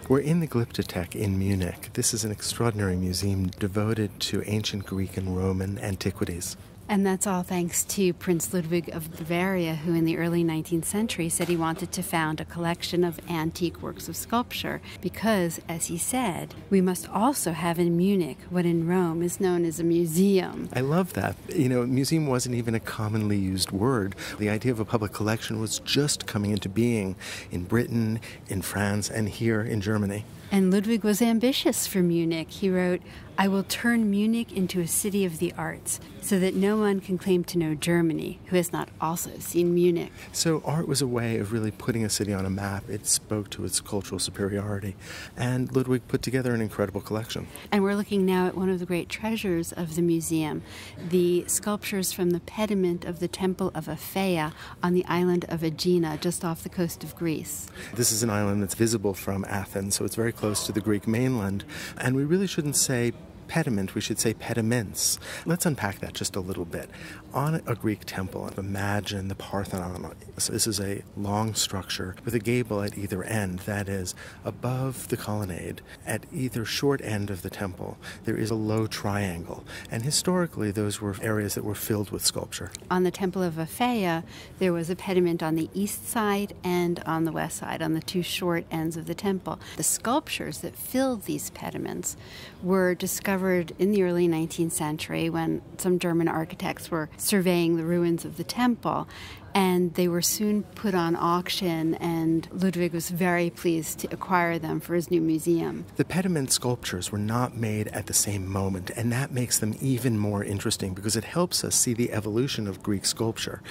We're in the Glyptothek in Munich. This is an extraordinary museum devoted to ancient Greek and Roman antiquities. And that's all thanks to Prince Ludwig of Bavaria, who in the early 19th century said he wanted to found a collection of antique works of sculpture because, as he said, we must also have in Munich what in Rome is known as a museum. I love that. Museum wasn't even a commonly used word. The idea of a public collection was just coming into being in Britain, in France, and here in Germany. And Ludwig was ambitious for Munich. He wrote, "I will turn Munich into a city of the arts, so that no one can claim to know Germany who has not also seen Munich." So art was a way of really putting a city on a map. It spoke to its cultural superiority. And Ludwig put together an incredible collection. And we're looking now at one of the great treasures of the museum, the sculptures from the pediment of the Temple of Aphaia on the island of Aegina, just off the coast of Greece. This is an island that's visible from Athens, so it's very close to the Greek mainland. And we really shouldn't say pediment, we should say pediments. Let's unpack that just a little bit. On a Greek temple, imagine the Parthenon. So this is a long structure with a gable at either end, that is, above the colonnade. At either short end of the temple, there is a low triangle. And historically, those were areas that were filled with sculpture. On the Temple of Aphaia, there was a pediment on the east side and on the west side, on the two short ends of the temple. The sculptures that filled these pediments were discovered in the early 19th century when some German architects were surveying the ruins of the temple, and they were soon put on auction, and Ludwig was very pleased to acquire them for his new museum. The pediment sculptures were not made at the same moment, and that makes them even more interesting because it helps us see the evolution of Greek sculpture.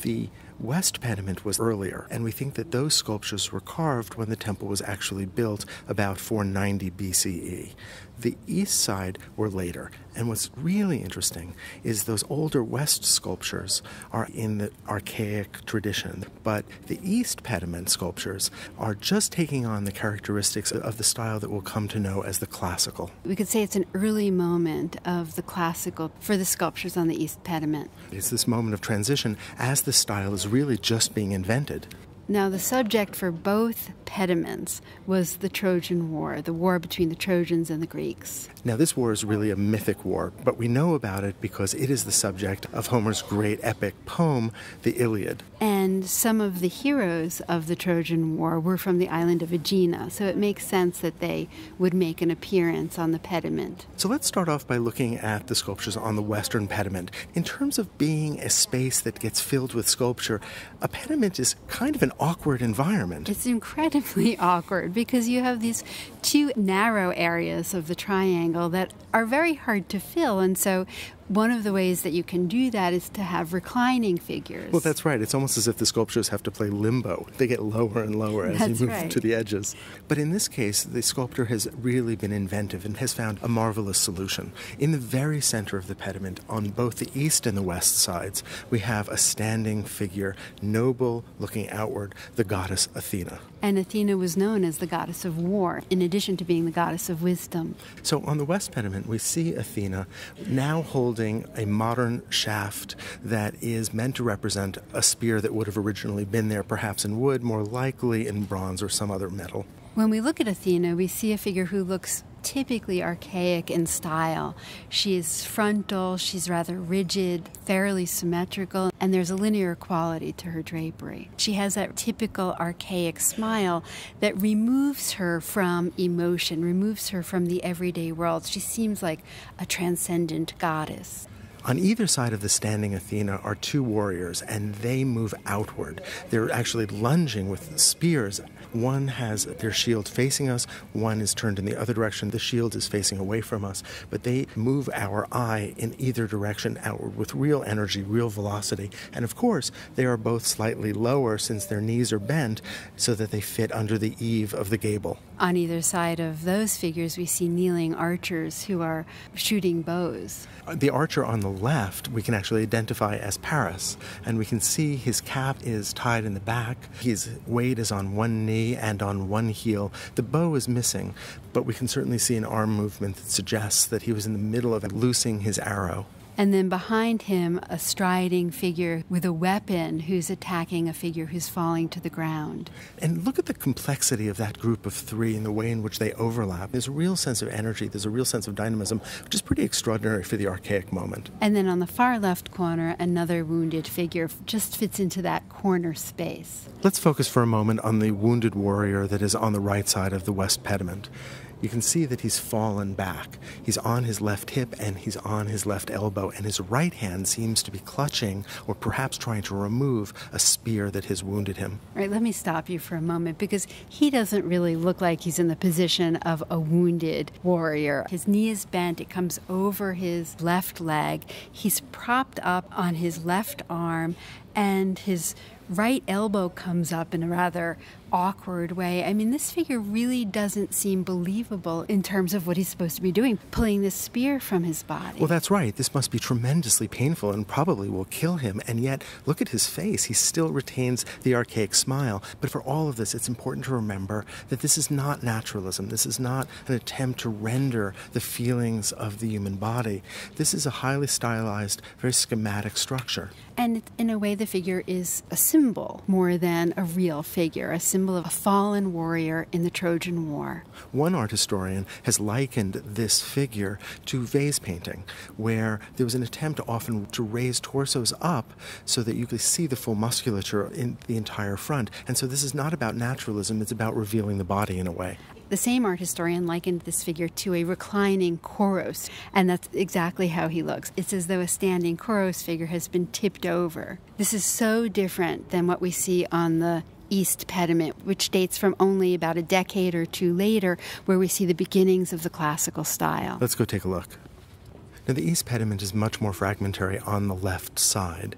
The West Pediment was earlier, and we think that those sculptures were carved when the temple was actually built about 490 B.C.E. The east side were later, and what's really interesting is those older West sculptures are in the Archaic tradition, but the East Pediment sculptures are just taking on the characteristics of the style that we'll come to know as the classical. We could say it's an early moment of the classical for the sculptures on the East Pediment. It's this moment of transition as the style is really just being invented. Now, the subject for both pediments was the Trojan War, the war between the Trojans and the Greeks. Now, this war is really a mythic war, but we know about it because it is the subject of Homer's great epic poem, the Iliad. And some of the heroes of the Trojan War were from the island of Aegina, so it makes sense that they would make an appearance on the pediment. So let's start off by looking at the sculptures on the Western pediment. In terms of being a space that gets filled with sculpture, a pediment is kind of an awkward environment. It's incredibly awkward because you have these two narrow areas of the triangle that are very hard to fill, and so one of the ways that you can do that is to have reclining figures. Well, that's right. It's almost as if the sculptures have to play limbo. They get lower and lower as you move to the edges. But in this case, the sculptor has really been inventive and has found a marvelous solution. In the very center of the pediment, on both the east and the west sides, we have a standing figure, noble, looking outward, the goddess Athena. And Athena was known as the goddess of war, in addition to being the goddess of wisdom. So on the west pediment, we see Athena now holding a modern shaft that is meant to represent a spear that would have originally been there, perhaps in wood, more likely in bronze or some other metal. When we look at Athena, we see a figure who looks typically archaic in style. She is frontal, she's rather rigid, fairly symmetrical, and there's a linear quality to her drapery. She has that typical archaic smile that removes her from emotion, removes her from the everyday world. She seems like a transcendent goddess. On either side of the standing Athena are two warriors, and they move outward. They're actually lunging with spears. One has their shield facing us, one is turned in the other direction. The shield is facing away from us, but they move our eye in either direction outward with real energy, real velocity. And of course, they are both slightly lower since their knees are bent so that they fit under the eave of the gable. On either side of those figures, we see kneeling archers who are shooting bows. The archer on the left we can actually identify as Paris, and we can see his cap is tied in the back. His weight is on one knee and on one heel. The bow is missing, but we can certainly see an arm movement that suggests that he was in the middle of loosing his arrow. And then behind him, a striding figure with a weapon who's attacking a figure who's falling to the ground. And look at the complexity of that group of three and the way in which they overlap. There's a real sense of energy, there's a real sense of dynamism, which is pretty extraordinary for the archaic moment. And then on the far left corner, another wounded figure just fits into that corner space. Let's focus for a moment on the wounded warrior that is on the right side of the West Pediment. You can see that he's fallen back. He's on his left hip and he's on his left elbow, and his right hand seems to be clutching or perhaps trying to remove a spear that has wounded him. All right, let me stop you for a moment, because he doesn't really look like he's in the position of a wounded warrior. His knee is bent, it comes over his left leg. He's propped up on his left arm, and his right elbow comes up in a rather awkward way. I mean, this figure really doesn't seem believable in terms of what he's supposed to be doing, pulling this spear from his body. Well, that's right. This must be tremendously painful and probably will kill him. And yet, look at his face. He still retains the archaic smile. But for all of this, it's important to remember that this is not naturalism. This is not an attempt to render the feelings of the human body. This is a highly stylized, very schematic structure. And in a way, the figure is a symbol more than a real figure, a symbol of a fallen warrior in the Trojan War. One art historian has likened this figure to vase painting, where there was an attempt often to raise torsos up so that you could see the full musculature in the entire front. And so this is not about naturalism, it's about revealing the body in a way. The same art historian likened this figure to a reclining Koros, and that's exactly how he looks. It's as though a standing Koros figure has been tipped over. This is so different than what we see on the East Pediment, which dates from only about a decade or two later, where we see the beginnings of the classical style. Let's go take a look. Now, the East Pediment is much more fragmentary on the left side.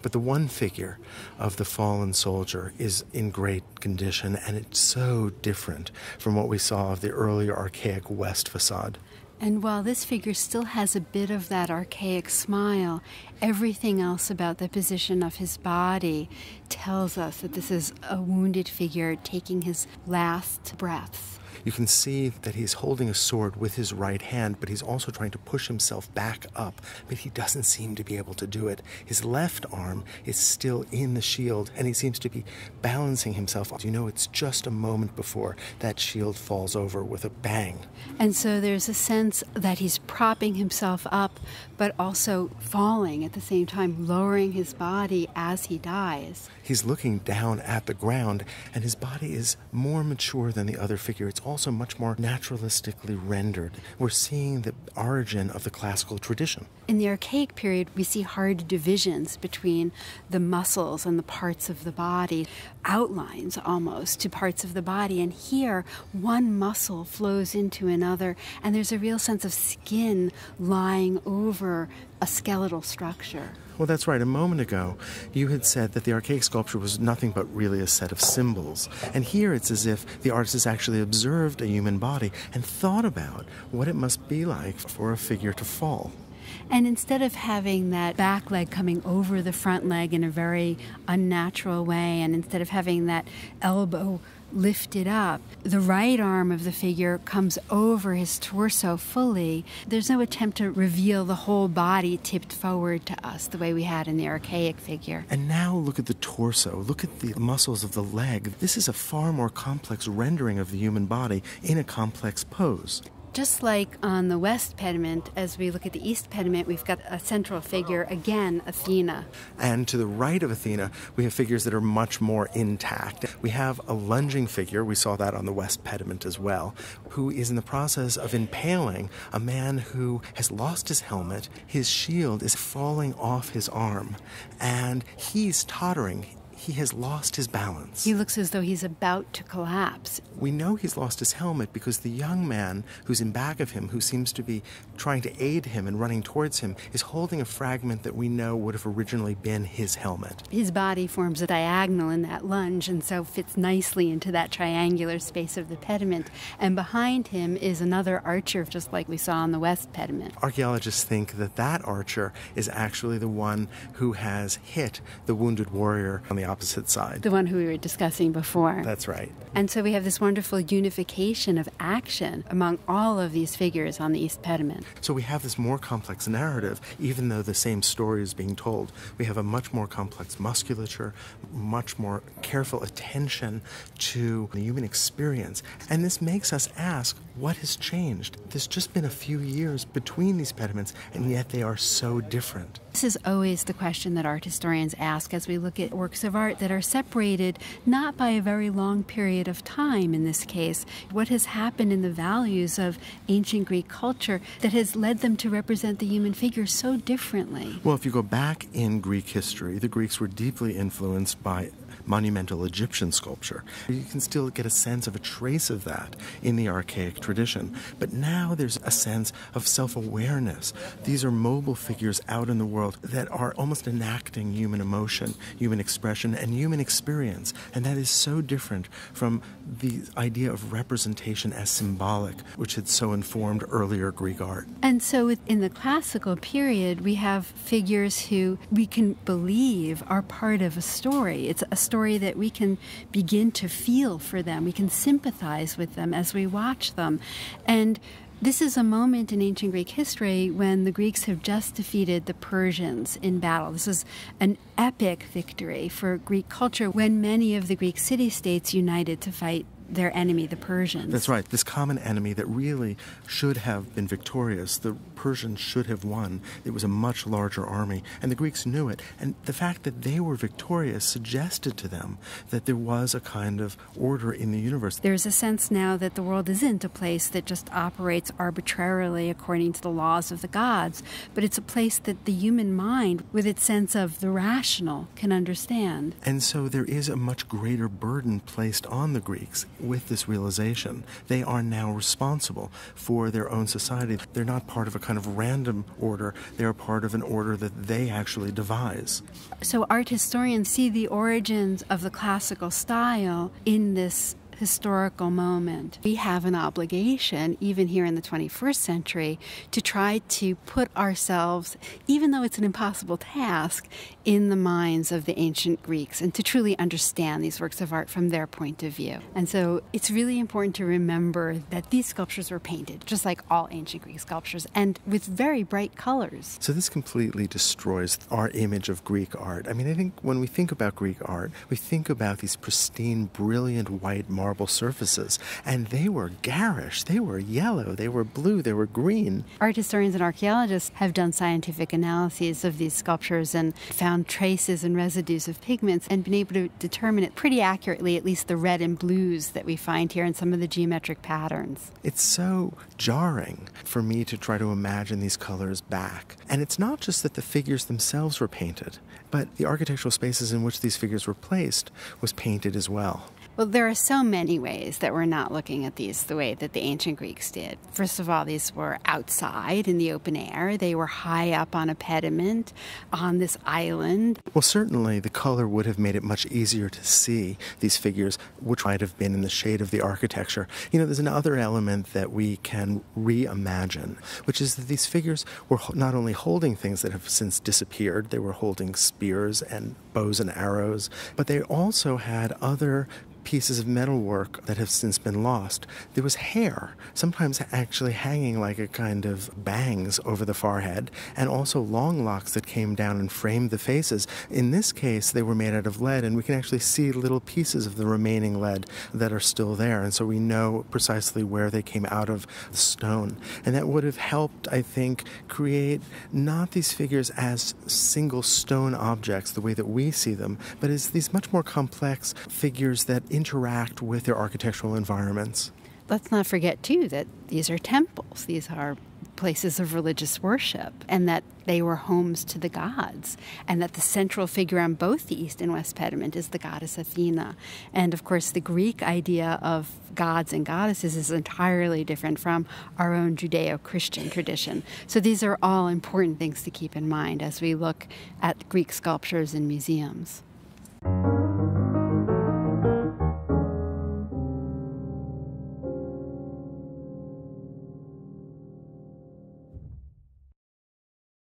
But the one figure of the fallen soldier is in great condition, and it's so different from what we saw of the earlier archaic west facade. And while this figure still has a bit of that archaic smile, everything else about the position of his body tells us that this is a wounded figure taking his last breaths. You can see that he's holding a sword with his right hand, but he's also trying to push himself back up, but he doesn't seem to be able to do it. His left arm is still in the shield, and he seems to be balancing himself. You know, it's just a moment before that shield falls over with a bang. And so there's a sense that he's propping himself up, but also falling at the same time, lowering his body as he dies. He's looking down at the ground, and his body is more mature than the other figure. It's also much more naturalistically rendered. We're seeing the origin of the classical tradition. In the archaic period, we see hard divisions between the muscles and the parts of the body, outlines almost to parts of the body. And here, one muscle flows into another, and there's a real sense of skin lying over a skeletal structure. Well, that's right. A moment ago, you had said that the archaic sculpture was nothing but really a set of symbols. And here it's as if the artist has actually observed a human body and thought about what it must be like for a figure to fall. And instead of having that back leg coming over the front leg in a very unnatural way, and instead of having that elbow lifted up, the right arm of the figure comes over his torso fully. There's no attempt to reveal the whole body tipped forward to us the way we had in the archaic figure. And now look at the torso. Look at the muscles of the leg. This is a far more complex rendering of the human body in a complex pose. Just like on the West Pediment, as we look at the East Pediment, we've got a central figure, again, Athena. And to the right of Athena, we have figures that are much more intact. We have a lunging figure, we saw that on the West Pediment as well, who is in the process of impaling a man who has lost his helmet. His shield is falling off his arm, and he's tottering. He has lost his balance. He looks as though he's about to collapse. We know he's lost his helmet because the young man who's in back of him, who seems to be trying to aid him and running towards him, is holding a fragment that we know would have originally been his helmet. His body forms a diagonal in that lunge and so fits nicely into that triangular space of the pediment. And behind him is another archer, just like we saw on the West Pediment. Archaeologists think that that archer is actually the one who has hit the wounded warrior on the the opposite side. The one who we were discussing before. That's right. And so we have this wonderful unification of action among all of these figures on the East Pediment. So we have this more complex narrative, even though the same story is being told. We have a much more complex musculature, much more careful attention to the human experience. And this makes us ask, what has changed? There's just been a few years between these pediments, and yet they are so different. This is always the question that art historians ask as we look at works of art that are separated not by a very long period of time in this case. What has happened in the values of ancient Greek culture that has led them to represent the human figure so differently? Well, if you go back in Greek history, the Greeks were deeply influenced by monumental Egyptian sculpture. You can still get a sense of a trace of that in the archaic tradition. But now there's a sense of self-awareness. These are mobile figures out in the world that are almost enacting human emotion, human expression, and human experience. And that is so different from the idea of representation as symbolic, which had so informed earlier Greek art. And so in the classical period, we have figures who we can believe are part of a story. It's a story that we can begin to feel for them. We can sympathize with them as we watch them. And this is a moment in ancient Greek history when the Greeks have just defeated the Persians in battle. This is an epic victory for Greek culture when many of the Greek city-states united to fight their enemy, the Persians. That's right. This common enemy that really should have been victorious. The Persians should have won. It was a much larger army, and the Greeks knew it. And the fact that they were victorious suggested to them that there was a kind of order in the universe. There's a sense now that the world isn't a place that just operates arbitrarily according to the laws of the gods, but it's a place that the human mind, with its sense of the rational, can understand. And so there is a much greater burden placed on the Greeks with this realization. They are now responsible for their own society. They're not part of a kind of random order. They are part of an order that they actually devise. So art historians see the origins of the classical style in this historical moment. We have an obligation, even here in the 21st century, to try to put ourselves, even though it's an impossible task, in the minds of the ancient Greeks and to truly understand these works of art from their point of view. And so it's really important to remember that these sculptures were painted, just like all ancient Greek sculptures, and with very bright colors. So this completely destroys our image of Greek art. I mean, I think when we think about Greek art, we think about these pristine, brilliant white marble surfaces, and they were garish, they were yellow, they were blue, they were green. Art historians and archaeologists have done scientific analyses of these sculptures and found traces and residues of pigments and been able to determine it pretty accurately, at least the red and blues that we find here in some of the geometric patterns. It's so jarring for me to try to imagine these colors back. And it's not just that the figures themselves were painted, but the architectural spaces in which these figures were placed was painted as well. Well, there are so many ways that we're not looking at these the way that the ancient Greeks did. First of all, these were outside in the open air. They were high up on a pediment on this island. Well, certainly the color would have made it much easier to see these figures, which might have been in the shade of the architecture. You know, there's another element that we can reimagine, which is that these figures were not only holding things that have since disappeared, they were holding spears and bows and arrows, but they also had other pieces of metalwork that have since been lost. There was hair, sometimes actually hanging like a kind of bangs over the forehead, and also long locks that came down and framed the faces. In this case, they were made out of lead, and we can actually see little pieces of the remaining lead that are still there, and so we know precisely where they came out of the stone. And that would have helped, I think, create not these figures as single stone objects the way that we see them, but as these much more complex figures that interact with their architectural environments. Let's not forget, too, that these are temples. These are places of religious worship, and that they were homes to the gods, and that the central figure on both the East and West Pediment is the goddess Athena. And, of course, the Greek idea of gods and goddesses is entirely different from our own Judeo-Christian tradition. So these are all important things to keep in mind as we look at Greek sculptures in museums.